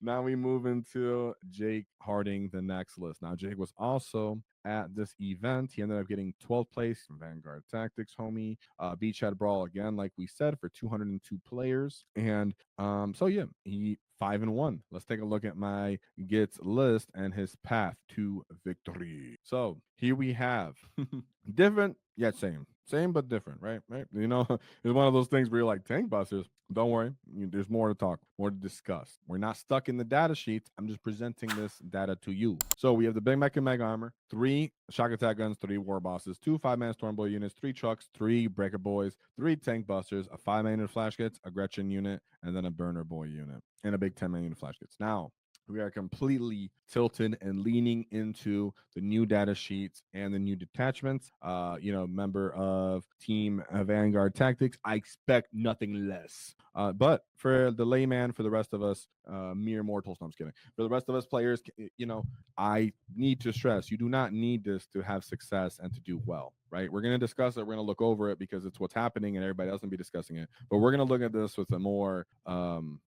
Now we move into Jake Harding, the next list. Now, Jake was also at this event. He ended up getting 12th place from Vanguard Tactics, homie. Beachhead Brawl again, like we said, for 202 players. And so yeah, he 5-1. Let's take a look at my Gitz list and his path to victory. So here we have different yet same. Same but different, right? Right. You know, it's one of those things where you're like, Tankbusters, don't worry. There's more to talk, more to discuss. We're not stuck in the data sheets. I'm just presenting this data to you. So we have the Big Mech and Mega Armor, 3 shock attack guns, 3 war bosses, 2 5-man Stormboy units, 3 trucks, 3 Breaka Boyz, 3 tank busters, a 5-man unit Flash Gitz, a Gretchen unit, and then a Burner Boy unit, and a big 10-man unit Flash Gitz. Now, we are completely tilted and leaning into the new data sheets and the new detachments. Member of Team Vanguard Tactics, I expect nothing less. But for the layman, for the rest of us, mere mortals, no, I'm just kidding. For the rest of us players, I need to stress, you do not need this to have success and to do well, right? We're going to discuss it. We're going to look over it because it's what's happening and everybody else will be discussing it. But we're going to look at this with a more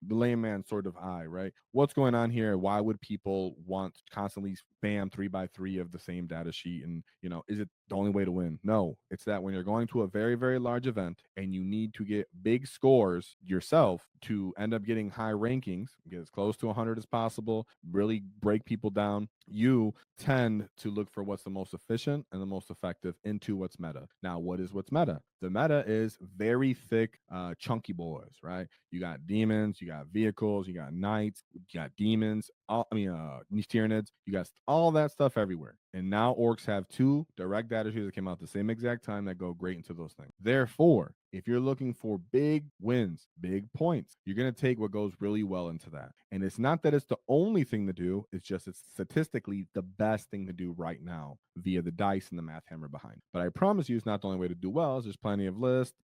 the layman sort of eye, right? What's going on here? Why would people want to constantly spam 3x3 of the same data sheet? And, is it the only way to win? No, it's that when you're going to a very, very large event and you need to get big scores yourself to end up getting high rankings, get as close to 100 as possible, really break people down, you tend to look for what's the most efficient and the most effective into what's meta. Now, what is what's meta? The meta is very thick, chunky boys, right? You got demons, you got vehicles, you got knights, you got demons, Tyranids, you got all that stuff everywhere. And now orcs have 2 direct data sheets that came out at the same exact time that go great into those things. Therefore, if you're looking for big wins, big points, you're going to take what goes really well into that. And it's not that it's the only thing to do, it's just it's statistically the best thing to do right now via the dice and the math hammer behind. But I promise you, it's not the only way to do well. There's plenty of lists,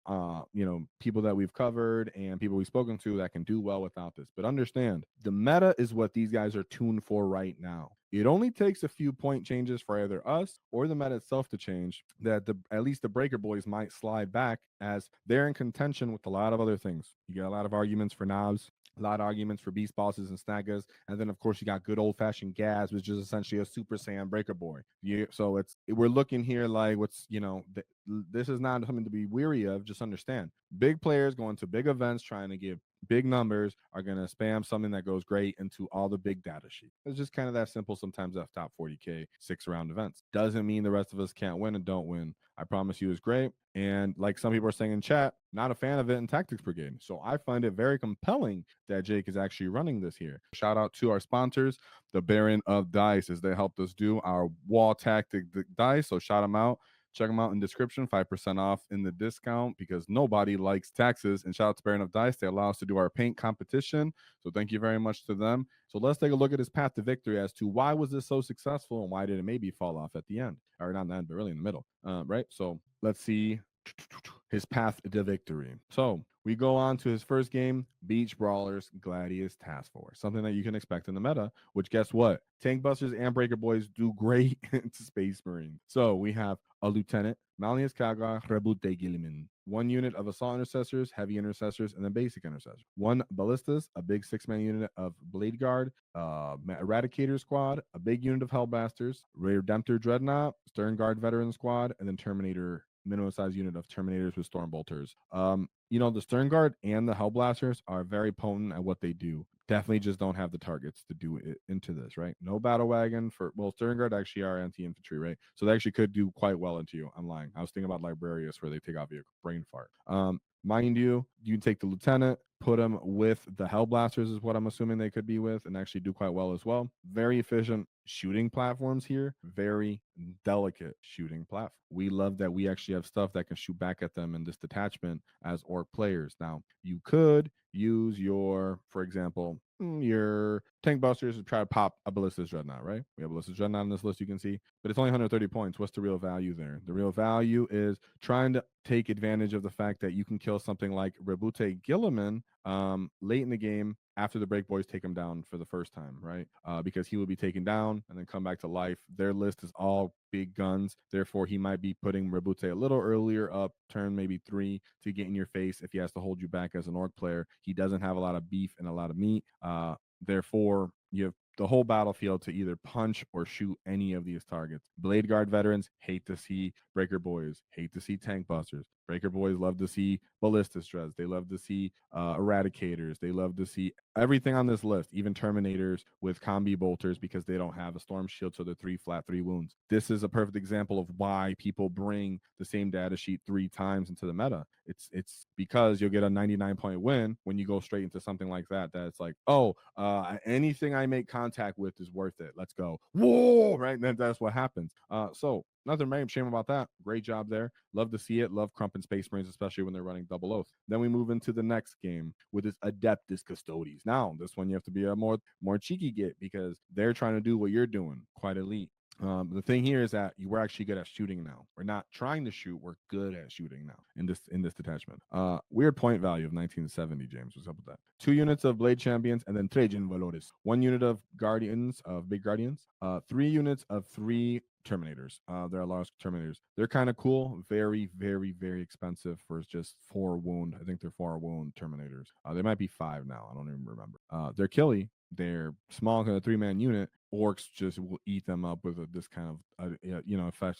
people that we've covered and people we've spoken to that can do well without this. But understand, the meta is what these guys are tuned for right now. It only takes a few point changes for either us or the meta itself to change that at least the Breaka Boyz might slide back as they're in contention with a lot of other things. You get a lot of arguments for knobs, a lot of arguments for beast bosses and snaggers, and then of course you got good old fashioned Gaz, which is essentially a Super Saiyan Breaka Boy. So we're looking here like this is not something to be weary of. Just understand, big players going to big events trying to give big numbers are going to spam something that goes great into all the big data sheets. It's just kind of that simple. Sometimes F top 40K 6-round events doesn't mean the rest of us can't win and don't win. I promise you, it's great. And like some people are saying in chat, not a fan of it in Tactics Brigade. So I find it very compelling that Jake is actually running this here. Shout out to our sponsors, the Baron of Dice, as they helped us do our Waaaghtaktiks dice. So shout them out. Check them out in description, 5% off in the discount because nobody likes taxes. And shout out to Baron of Dice. They allow us to do our paint competition. So thank you very much to them. So let's take a look at his path to victory as to why was this so successful and why did it maybe fall off at the end? Or not in the end, but really in the middle, right? So let's see his path to victory. So we go on to his first game, Beach Brawlers Gladius Task Force, something that you can expect in the meta, which guess what? Tankbusters and Breaka Boyz do great into Space Marine. So we have a Lieutenant, Malnius Kaga, Rebute Gilliman, 1 unit of Assault Intercessors, Heavy Intercessors, and then Basic Intercessors. 1 Ballistas, a big 6-man unit of Blade Guard, Eradicator Squad, a big unit of Hellblasters, Redemptor Dreadnought, Stern Guard Veteran Squad, and then Terminator minimum size unit of Terminators with Stormbolters. The Stern Guard and the Hellblasters are very potent at what they do. Definitely just don't have the targets to do it into this, right? No battle wagon Stern Guard actually are anti-infantry, right? So they actually could do quite well into you. I'm lying. I was thinking about Librarius where they take off your brain fart. Mind you, you take the Lieutenant, put them with the Hellblasters is what I'm assuming they could be with and actually do quite well as well. Very efficient shooting platforms here. Very delicate shooting platform. We love that we actually have stuff that can shoot back at them in this detachment as orc players. Now, you could use for example, your tank busters to try to pop a Ballistas Dreadnought, right? We have Ballistas Dreadnought on this list, you can see, but it's only 130 points. What's the real value there? The real value is trying to take advantage of the fact that you can kill something like Rebute Gilliman late in the game after the Break Boys take him down for the first time, right? Because he will be taken down and then come back to life. Their list is all big guns. Therefore, he might be putting Rebute a little earlier up, turn maybe 3 to get in your face if he has to hold you back as an orc player. He doesn't have a lot of beef and a lot of meat. Therefore, you have the whole battlefield to either punch or shoot any of these targets. Blade Guard veterans hate to see Breaker Boyz, hate to see Tankbusters. Breaker Boyz love to see Ballistas Dreads. They love to see Eradicators. They love to see everything on this list, even Terminators with Combi Bolters because they don't have a Storm Shield, so they're 3 flat, 3 wounds. This is a perfect example of why people bring the same data sheet 3 times into the meta. It's because you'll get a 99-point win when you go straight into something like that. That's like, oh, anything I make contact with is worth it. Let's go. Whoa! Right? And that's what happens. So nothing shame about that. Great job there. Love to see it. Love Crump and Space Marines, especially when they're running double oath. Then we move into the next game with this Adeptus Custodes. Now, this one you have to be a more cheeky git because they're trying to do what you're doing. Quite elite. The thing here is that we're actually good at shooting now. We're not trying to shoot. We're good at shooting now in this detachment. Weird point value of 1970, James. What's up with that? 2 units of Blade Champions and then Trajan Valores. 1 unit of Guardians, of Big Guardians. 3 units of 3 Terminators. They're large Terminators. They're kind of cool. Very, very, very expensive for just 4 wound. I think they're 4 wound Terminators. They might be 5 now. I don't even remember. They're killy. They're small, kind of 3-man unit. Orks just will eat them up with this kind of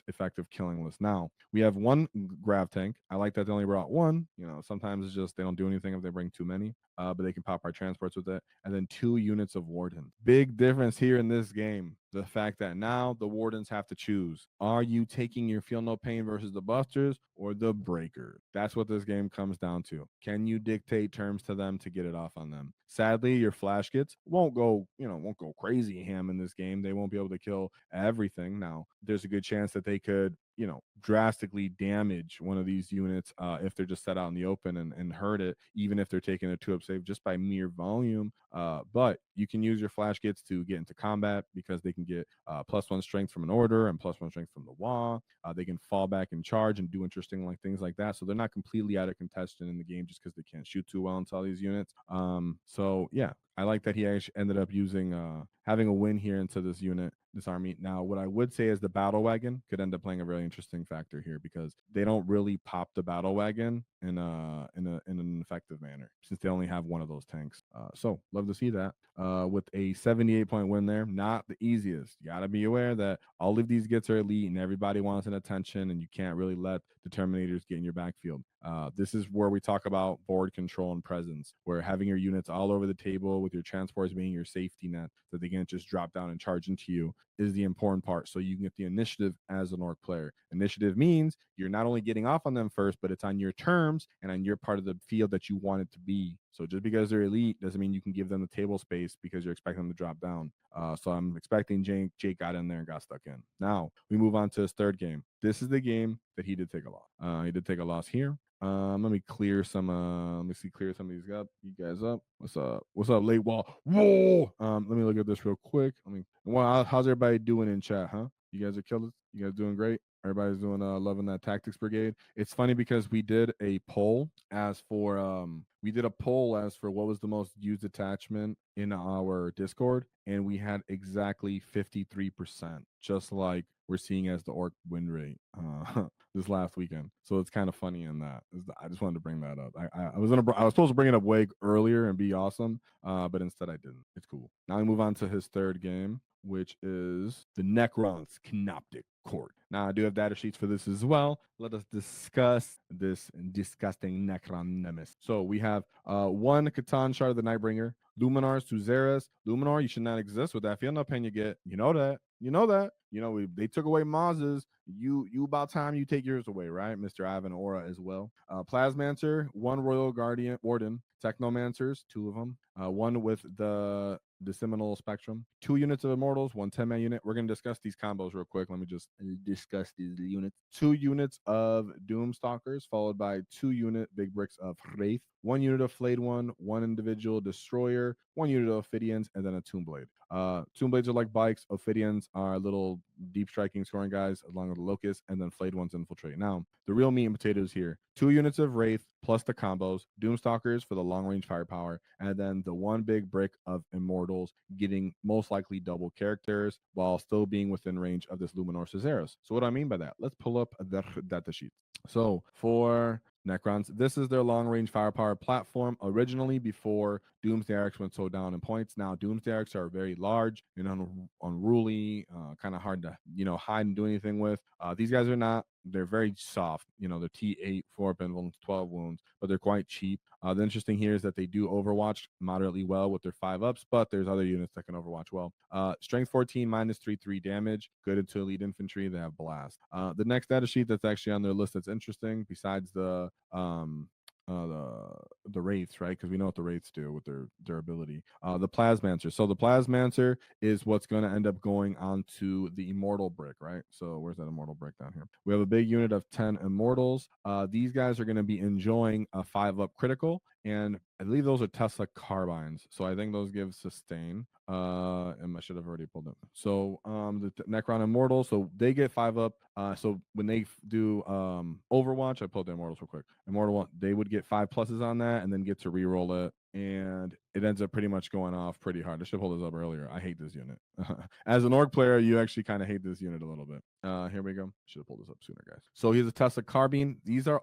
effective killing list. Now we have 1 grav tank. I like that they only brought 1. Sometimes it's just they don't do anything if they bring too many, but they can pop our transports with it. And then 2 units of warden. Big difference here in this game. The fact that now the wardens have to choose: are you taking your feel no pain versus the busters or the breakers? That's what this game comes down to. Can you dictate terms to them to get it off on them? Sadly, your Flash Gitz won't go crazy ham in this game. They won't be able to kill everything. Now, there's a good chance that they could drastically damage one of these units if they're just set out in the open and hurt it, even if they're taking a 2-up save just by mere volume. But you can use your Flash Gitz to get into combat because they can get +1 strength from an order and +1 strength from the WAAAGH. They can fall back and charge and do interesting things like that. So they're not completely out of contention in the game just because they can't shoot too well into all these units. So yeah, I like that he actually ended up using having a win here into this unit, this army. Now, what I would say is the battle wagon could end up playing a really interesting factor here because they don't really pop the battle wagon in an effective manner since they only have 1 of those tanks. So love to see that. With a 78-point win there, not the easiest. You gotta be aware that all of these gets are elite and everybody wants an attention, and you can't really let the Terminators get in your backfield. This is where we talk about board control and presence, where having your units all over the table with your transports being your safety net, that they can't just drop down and charge into you, is the important part. So you can get the initiative as an orc player. Initiative means you're not only getting off on them first, but it's on your terms and on your part of the field that you want it to be. So just because they're elite doesn't mean you can give them the table space because you're expecting them to drop down. So I'm expecting Jake got in there and got stuck in. Now we move on to his 3rd game. This is the game that he did take a loss. He did take a loss here. Let me clear some. Clear some of these up. You guys up? What's up? What's up, late wall? Whoa! Let me look at this real quick. How's everybody doing in chat? Huh? You guys are killers. You guys doing great. Everybody's doing loving that Tactics Brigade. It's funny because we did a poll as for what was the most used attachment in our Discord, and we had exactly 53%, just like we're seeing as the orc win rate this last weekend. So it's kind of funny in that. I just wanted to bring that up. I was supposed to bring it up way earlier and be awesome, but instead I didn't. It's cool. Now we move on to his 3rd game, which is the Necron's Canoptic Court. Now, I do have data sheets for this as well. Let us discuss this disgusting Necron nemesis. So we have 1 Catan Shard of the Nightbringer, Luminars to Xeras. Luminar, you should not exist with that field no pain you get. You know that. They took away Maz's. You about time you take yours away, right? Mr. Ivan Aura as well. Plasmancer, 1 Royal Guardian Warden, Technomancers, 2 of them. 1 with the Seminole Spectrum, 2 units of Immortals, 1 10-man unit. We're going to discuss these combos real quick. Let me just discuss these units. 2 units of Doomstalkers, followed by 2 unit Big Bricks of Wraith, 1 unit of Flayed One, 1 individual Destroyer, 1 unit of Ophidians, and then a Tomb Blade. Tomb Blades are like bikes. Ophidians are little deep striking scoring guys along with the Locust, and then Flayed Ones infiltrate. Now, the real meat and potatoes here: 2 units of Wraith plus the combos, Doomstalkers for the long range firepower, and then the 1 big brick of Immortals getting most likely double characters while still being within range of this Luminor Cesaris. So what do I mean by that? Let's pull up the data sheet. So for Necrons, this is their long range firepower platform originally before Doomsday Arcs went so down in points. Now Doomsday Arcs are very large and unruly, kind of hard to hide and do anything with. These guys are not. They're very soft. They're T8, 4 pinholes, 12 wounds, but they're quite cheap. The interesting here is that they do Overwatch moderately well with their 5-ups, but there's other units that can Overwatch well. Strength 14, minus 3 damage. Good into elite infantry. They have blast. The next data sheet that's actually on their list that's interesting, besides the wraiths, right? Because we know what the wraiths do with their durability. The plasmancer. So the plasmancer is what's going to end up going onto the immortal brick, right? So where's that immortal brick down here? We have a big unit of 10 immortals. These guys are going to be enjoying a 5-up critical, and I believe those are Tesla carbines. So I think those give sustain. And I should have already pulled them. So the Necron immortals, so they get 5-up. So when they do Overwatch, I pulled the immortals real quick. Immortal one, they would get 5+ on that, and then get to re-roll it, and it ends up pretty much going off pretty hard. I should have pulled this up earlier. I hate this unit. As an orc player, you actually kind of hate this unit a little bit. Here we go. Should have pulled this up sooner, guys. So here's a Tesla carbine. These are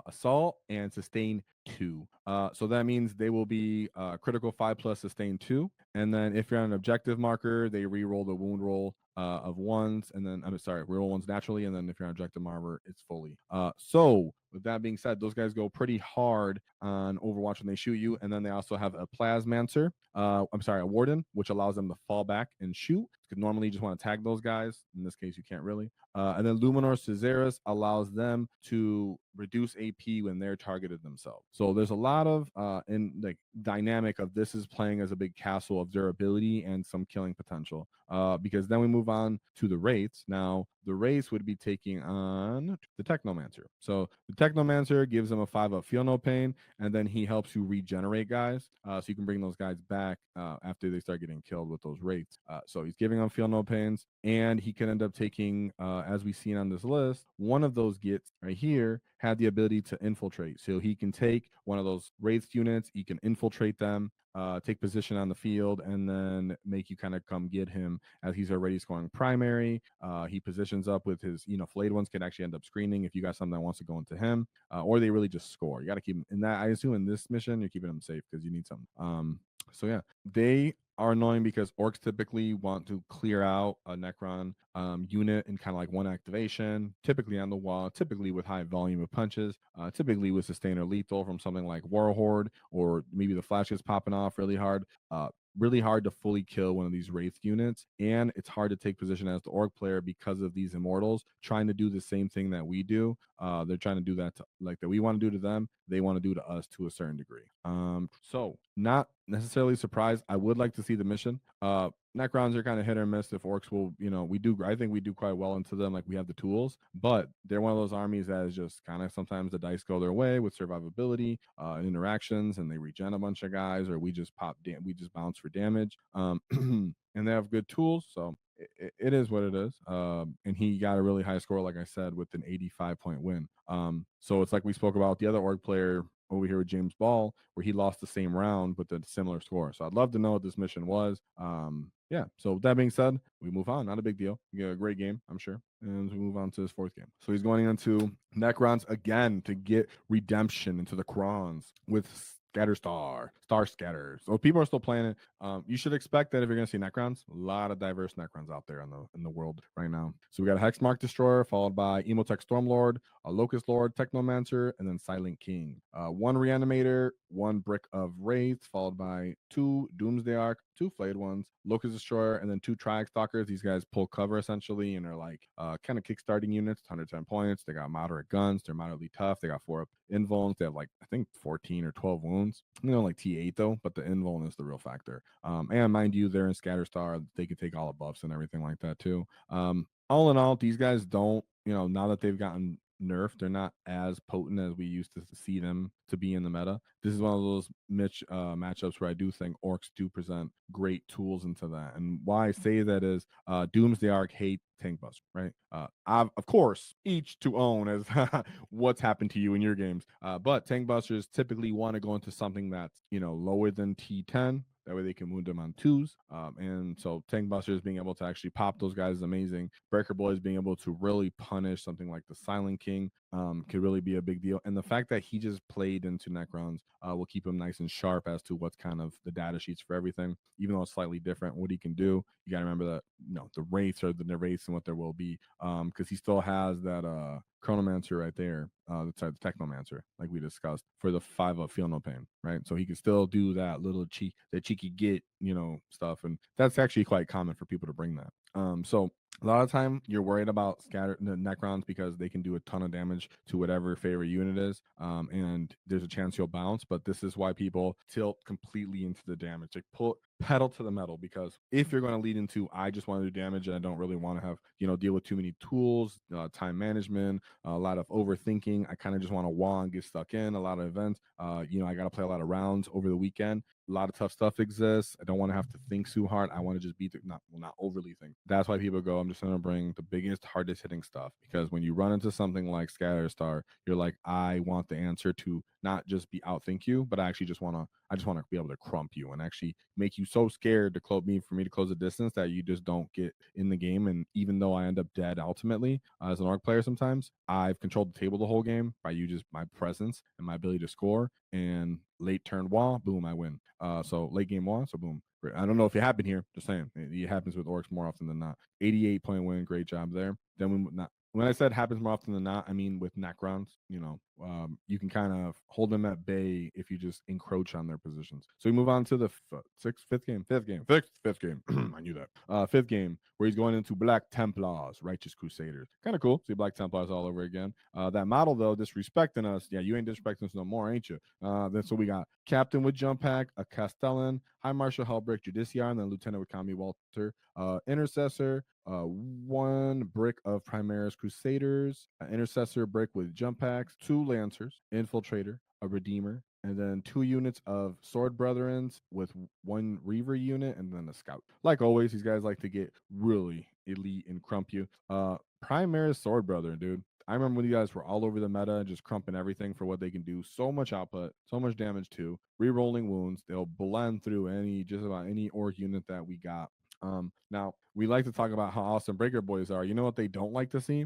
assault and sustain 2. So that means they will be critical 5+ sustain 2. And then if you're on an objective marker, they re-roll the wound roll of 1s, and then reroll 1s naturally, and then if you're on objective marker, it's fully. So with that being said, those guys go pretty hard on Overwatch when they shoot you, and then they also have a plasmancer. A warden, which allows them to fall back and shoot. Because normally you just want to tag those guys. In this case, you can't really. And then Luminor Caesaris allows them to reduce AP when they're targeted themselves. So there's a lot of in the dynamic of this is playing as a big castle of durability and some killing potential. Because then we move on to the wraiths. Now the wraiths would be taking on the Technomancer. So the Technomancer gives them a 5-up feel no pain, and then he helps you regenerate guys. So you can bring those guys back after they start getting killed with those wraiths. So he's giving them feel no pains, and he can end up taking, as we've seen on this list, one of those Gitz right here had the ability to infiltrate. So he can take one of those wraiths units, he can infiltrate them, take position on the field, and then make you kind of come get him as he's already scoring primary. He positions up with his, flayed ones can actually end up screening if you got something that wants to go into him, or they really just score. You got to keep him in that. I assume in this mission, you're keeping him safe because you need something. So yeah, they are annoying because orcs typically want to clear out a Necron unit in kind of like one activation, typically on the wall, typically with high volume of punches, typically with sustainer lethal from something like Warhorde, or maybe the Flash Gitz popping off really hard. Really hard to fully kill one of these wraith units, and it's hard to take position as the orc player because of these immortals trying to do the same thing that we do. They're trying to do that that we want to do to them, they want to do to us to a certain degree. So not necessarily surprised. I would like to see the mission. Necrons are kind of hit or miss. If orcs will, I think we do quite well into them. Like, we have the tools, but they're one of those armies that is just kind of sometimes the dice go their way with survivability, interactions, and they regen a bunch of guys, or we just we just bounce for damage. And they have good tools, so it is what it is. And he got a really high score, like I said, with an 85-point win. So it's like we spoke about the other org player over here with James Ball, where he lost the same round with a similar score. So I'd love to know what this mission was. Yeah, so with that being said, we move on. Not a big deal. We get a great game, I'm sure. And we move on to his 4th game. So he's going into Necrons again to get redemption into the Crons with Star Scatters. So people are still playing it. You should expect that if you're going to see Necrons, a lot of diverse Necrons out there in the world right now. So we got a Hexmark Destroyer, followed by Emotech Stormlord, a Locust Lord, Technomancer, and then Silent King. 1 Reanimator, 1 Brick of Wraith, followed by 2 Doomsday Arc, 2 Flayed Ones, Locust Destroyer, and then 2 Triax Stalkers. These guys pull cover essentially, and are like kind of kickstarting units, 110 points. They got moderate guns. They're moderately tough. They got 4 invulns. They have I think 14 or 12 wounds. Like T8 though, but the invuln is the real factor. And mind you, they're in Scatterstar. They can take all the buffs and everything like that too. All in all, these guys don't, now that they've gotten nerfed, they're not as potent as we used to see them to be in the meta. This is one of those matchups where I do think orcs do present great tools into that. And why I say that is Doomsday Arc hate Tankbusters, right? Of course, each to own as what's happened to you in your games. But Tankbusters typically want to go into something that's, lower than T10, That way they can wound them on twos. And so Tankbusters being able to actually pop those guys is amazing. Breaka Boyz being able to really punish something like the Silent King could really be a big deal. And the fact that he just played into Necrons will keep him nice and sharp as to what's kind of the data sheets for everything, even though it's slightly different. What he can do, you got to remember that the wraiths are the wraiths and what there will be, because he still has that Chronomancer right there, the Technomancer, like we discussed, for the 5-up Feel No Pain, right? So he can still do that little cheeky get, stuff, and that's actually quite common for people to bring that. So a lot of time you're worried about scattered Necrons because they can do a ton of damage to whatever favorite unit is, and there's a chance you'll bounce. But this is why people tilt completely into the damage. Like pull pedal to the metal, because if you're going to lead into I just want to do damage and I don't really want to have deal with too many tools, time management, a lot of overthinking. I kind of just want to wah and get stuck in a lot of events. I got to play a lot of rounds over the weekend. A lot of tough stuff exists. I don't want to have to think too hard. I want to just beat not overly think. That's why people go, I'm just going to bring the biggest, hardest hitting stuff. Because when you run into something like Scatterstar, you're like, I want the answer to not just be outthink you, but I actually just want to be able to crump you and actually make you so scared to for me to close the distance that you just don't get in the game. And even though I end up dead ultimately as an Orc player, sometimes I've controlled the table the whole game by just my presence and my ability to score. And late turn wall, boom, I win. So late game wall, so boom. I don't know if it happened here. Just saying, it happens with Orcs more often than not. 88-point win, great job there. Then when I said happens more often than not, I mean with Necrons, you can kind of hold them at bay if you just encroach on their positions. So we move on to the fifth game. I knew that. Fifth game, where he's going into Black Templars, Righteous Crusaders. Kind of cool. See Black Templars all over again. That model, though, disrespecting us. Yeah, you ain't disrespecting us no more, ain't you? Then so we got Captain with Jump Pack, a Castellan, High Marshal Hellbrick, Judiciar, and then Lieutenant with Kami Walter, Intercessor, one brick of Primaris Crusaders, an Intercessor brick with Jump Packs, 2 Lancers, Infiltrator, a Redeemer, and then 2 units of Sword Brethrens with 1 Reaver unit, and then a Scout. Like always, these guys like to get really elite and crump you. Primaris Sword Brethren, dude. I remember when you guys were all over the meta and just crumping everything for what they can do. So much output, so much damage too. Rerolling wounds. They'll blend through just about any orc unit that we got. Now we like to talk about how awesome Breaker Boyz are. You know what they don't like to see?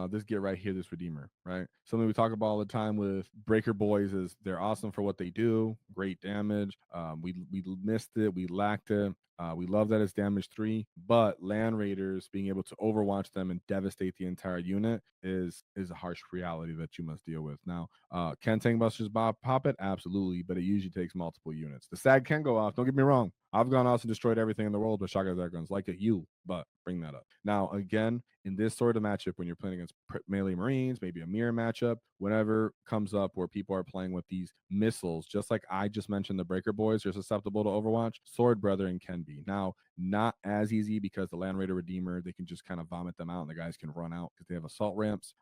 This get right here, this Redeemer, right? Something we talk about all the time with Breaker Boyz is they're awesome for what they do, great damage. We missed it, we lacked it. We love that it's damage 3, but Land Raiders being able to overwatch them and devastate the entire unit is a harsh reality that you must deal with. Now, can Tankbusters pop it? Absolutely, but it usually takes multiple units. The SAG can go off. Don't get me wrong. I've gone off and destroyed everything in the world with shotgun guns, like you, but bring that up. Now, again, in this sort of matchup, when you're playing against melee Marines, maybe a mirror matchup, whenever comes up where people are playing with these missiles, just like I just mentioned, the Breaker Boyz are susceptible to Overwatch. Sword Brethren can be. Now, not as easy because the Land Raider Redeemer, they can just kind of vomit them out and the guys can run out because they have assault ramps.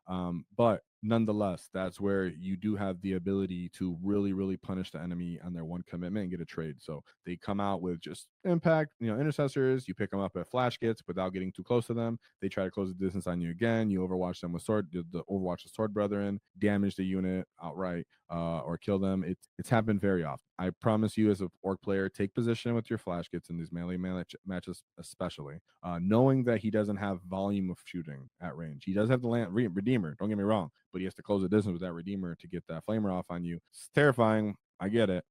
But nonetheless, that's where you do have the ability to really, really punish the enemy on their one commitment and get a trade. So they come out with just impact, intercessors. You pick them up at Flash Gitz without getting too close to them. They try to close the distance on you again. You overwatch them with overwatch the Sword Brethren, damage the unit outright, or kill them. It's happened very often. I promise you, as an Orc player, take position with your Flash Gitz in these melee matches, especially knowing that he doesn't have volume of shooting at range. He does have the Redeemer. Don't get me wrong, but he has to close the distance with that Redeemer to get that flamer off on you. It's terrifying. I get it.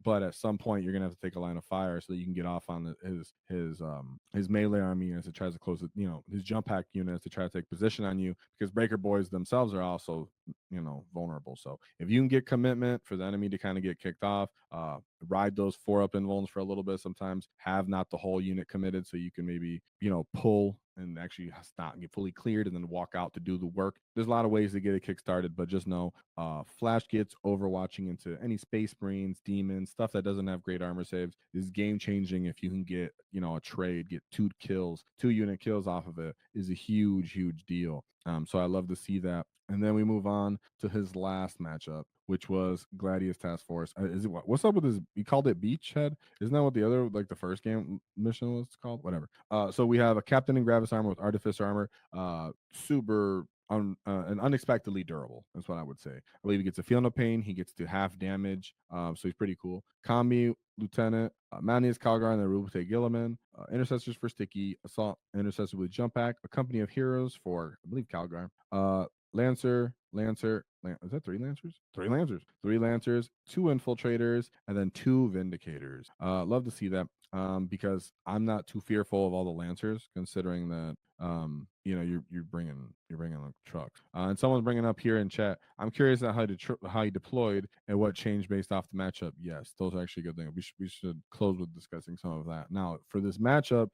But at some point you're gonna have to take a line of fire so that you can get off on his melee army as it tries to close it, his jump pack units to try to take position on you, because Breaker Boyz themselves are also vulnerable. So if you can get commitment for the enemy to kind of get kicked off, ride those 4-up invulns for a little bit, sometimes have not the whole unit committed, so you can maybe pull and actually not get fully cleared and then walk out to do the work. There's a lot of ways to get it kick-started, but just know Flash Gitz overwatching into any Space Marines, Demons, stuff that doesn't have great armor saves is game-changing. If you can get a trade, get 2 unit kills off of it, is a huge, huge deal. So I love to see that. And then we move on to his last matchup, which was Gladius Task Force. What's up with this? He called it Beachhead. Isn't that what the other, like the first game mission was called? Whatever. So we have a Captain in Gravis armor with Artificer armor. Super and unexpectedly durable. That's what I would say. I believe he gets a feel no pain. He gets to half damage, so he's pretty cool. Combi Lieutenant, Manius Calgar and the Rubite Gilliman, Intercessors for Sticky, Assault Intercessor with Jump Back, a Company of Heroes for I believe Calgar, Lancer, is that 3 Lancers? 3 Lancers. 3 Lancers, 2 Infiltrators, and then 2 Vindicators. Love to see that because I'm not too fearful of all the Lancers, considering that you're bringing like trucks. And someone's bringing up here in chat. I'm curious at how you deployed and what changed based off the matchup. Yes, those are actually good things. We should close with discussing some of that. Now for this matchup,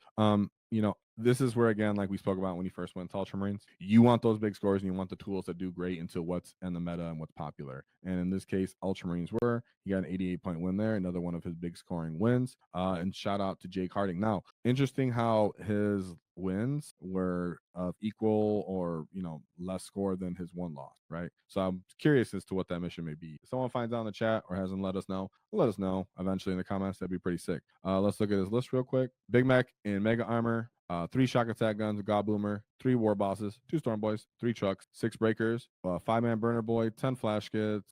this is where again, like we spoke about when you first went to Ultramarines, you want those big scores and you want the tools that do great into what's in the meta and what's popular. And in this case, Ultramarines were. He got an 88-point win there, another one of his big scoring wins. And shout out to Jake Harding. Now, interesting how his wins were of equal or less score than his one loss, right? So I'm curious as to what that mission may be. If someone finds out in the chat or hasn't let us know eventually in the comments. That'd be pretty sick. Let's look at his list real quick. Big Mech in mega armor, 3 shock attack guns, a God Boomer, 3 war bosses, 2 storm boys, 3 trucks, 6 breakers, 5-man burner boy, 10 flash gits,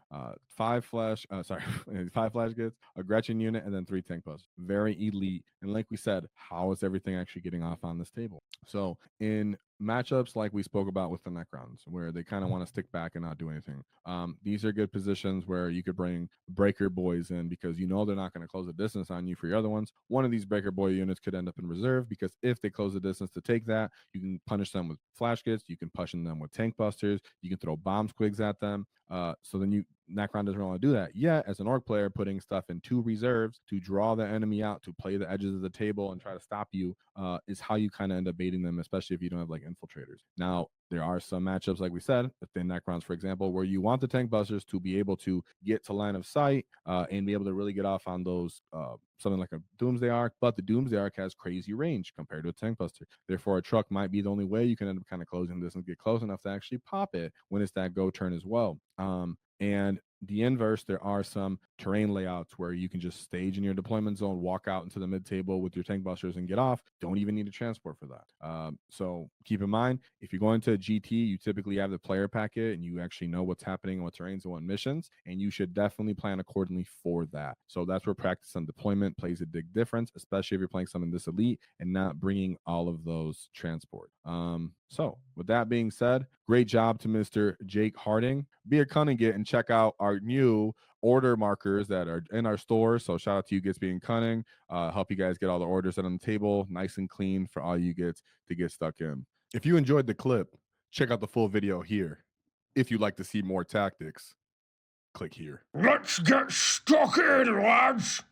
5 flash 5 flash gits, a Gretchen unit, and then 3 tank busts. Very elite. And like we said, how is everything actually getting off on this table? So in matchups like we spoke about with the Necrons, where they kind of want to stick back and not do anything. These are good positions where you could bring Breaker Boys in because they're not going to close the distance on you for your other ones. One of these Breaker Boy units could end up in reserve because if they close the distance to take that, you can punish them with flash gits, you can punish them with tank busters, you can throw bomb squigs at them. So then Necron doesn't want to do that. Yet, as an Orc player, putting stuff in 2 reserves to draw the enemy out, to play the edges of the table and try to stop you is how you kind of end up baiting them, especially if you don't have like infiltrators. Now, there are some matchups, like we said, within Necrons, for example, where you want the tank busters to be able to get to line of sight and be able to really get off on those something like a Doomsday Arc, but the Doomsday Arc has crazy range compared to a tank buster. Therefore, a truck might be the only way you can end up kind of closing this and get close enough to actually pop it when it's that go turn as well. And the inverse, there are some terrain layouts where you can just stage in your deployment zone, walk out into the mid table with your tank busters and get off. Don't even need a transport for that. So keep in mind, if you're going to a GT, you typically have the player packet and you actually know what's happening and what terrains and what missions, and you should definitely plan accordingly for that. So that's where practice on deployment plays a big difference, especially if you're playing something this elite and not bringing all of those transport. So with that being said, great job to Mr. Jake Harding. Be a cunning git and check out our new order markers that are in our store. So shout out to you Gits being cunning. Help you guys get all the orders set on the table nice and clean for all you Gits to get stuck in. If you enjoyed the clip, check out the full video here. If you'd like to see more tactics, click here. Let's get stuck in, lads!